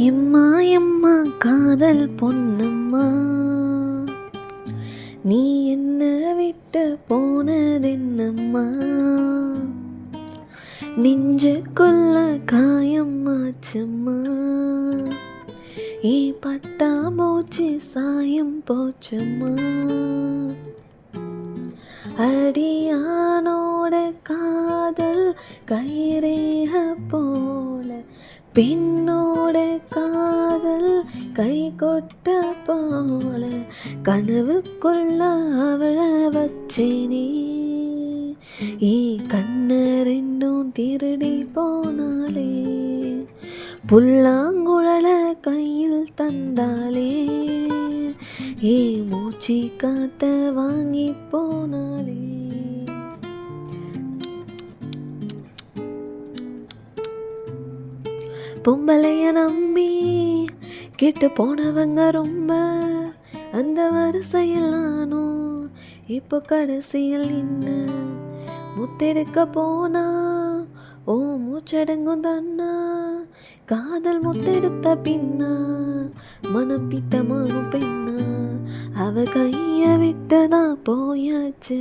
எம்மா எம்மா காதல் பொன்னம்மா, நீ என்ன விட்டு போனதென்னம்மா, நெஞ்சுக்குள்ள காயமாச்சம்மா, பட்டா மூச்சு சாயம் போச்சம்மா, அடியானோட காதல் கைரேக போல, பெண்ணோட காதல் கை கொட்ட போல, கனவுக்குள்ள அவள வச்சேனே, கண்ணு ரெண்டும் திருடி போனாலே, புல்லாங்குழல கையில் தந்தாலே, மூச்சு காத்த வாங்கி போனாலே. பொம்பளைய நம்பி கிட்ட போனவங்க ரொம்ப, அந்த வரிசையில் நானும் இப்போ கடைசியில் நின்று முத்தெடுக்க போனா, மூச்சடங்கும் தன்னா, காதல் முத்தெடுத்த பின்னா, மனம் பித்தமாகும் பெண்ணா, அவ கைய விட்டதா போயாச்சு,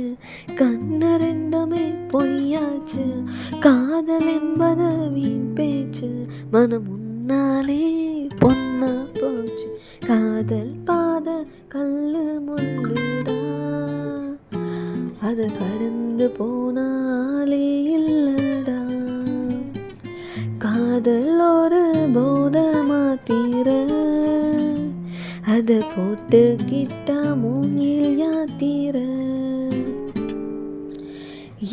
கண்ணு ரெண்டுமே பொய்யாச்சு, காதல் என்பது வீண் பேச்சு, மனம் முன்னாலே பொன்னா போச்சு, காதல் பாத கல்லு முள்ளுடா, அது கடந்து போனாலே இல்லடா, காதல் ஒரு போத மாத்திர, அத போட்டுக்கிட்டா மூங்கில் யாத்திர.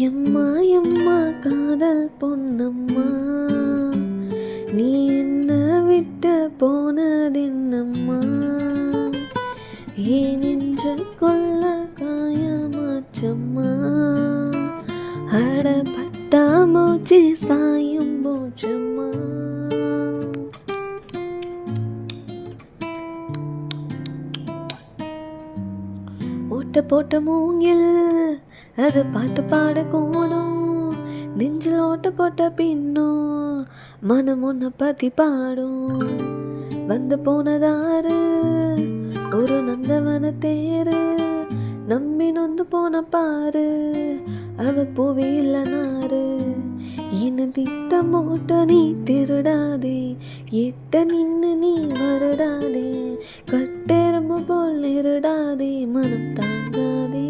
எம்மா எம்மா காதல் பொன்னம்மா, நீ என்ன விட்டு போனதென்னம்மா, நெஞ்சு கொள்ள காயமாச்சம்மா, அட பட்டா மூச்சு சாயம் போச்சம்மா. ஓட்ட போட்ட மூங்கில் அது பாட்டு பாட கூடும், நெஞ்சில் ஓட்ட போட்ட பின்னும் மனம் ஒன்ன பத்தி பாடும், வந்து போனதாரு ஒரு நந்தவன தேரு, நம்பி நொந்து போன பாரு, அவ பூவி இல்லனாரு, இன்னும் திட்டம் போட்ட நீ திருடாதே, எட்ட நின்னு நீ வருடாதே, கட்டெரும்பு போல் நெருடாதே, மனம் தாங்காதே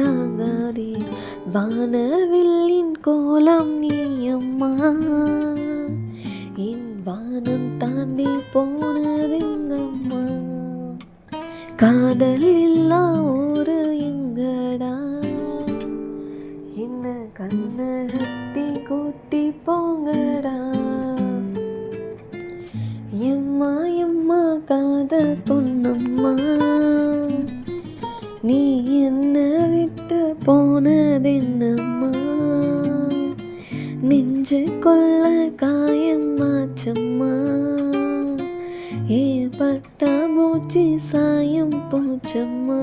தாங்காதே, வானவில்லின் கோலம் நீ அம்மா, என் வானம் தாண்டி போனதெங்கம்மா, காதல் இல்லா ஊரு எங்கடா, என்ன கண்ணு கட்டி கூட்டி போங்கடா. எம்மா எம்மா காதல் பொன்னம்மா, நீ என்ன விட்டு போனதென்னம்மா, நெஞ்சு கொள்ள காயமாச்சம்மா, பட்டா மூச்சு சாயம் போச்சம்மா.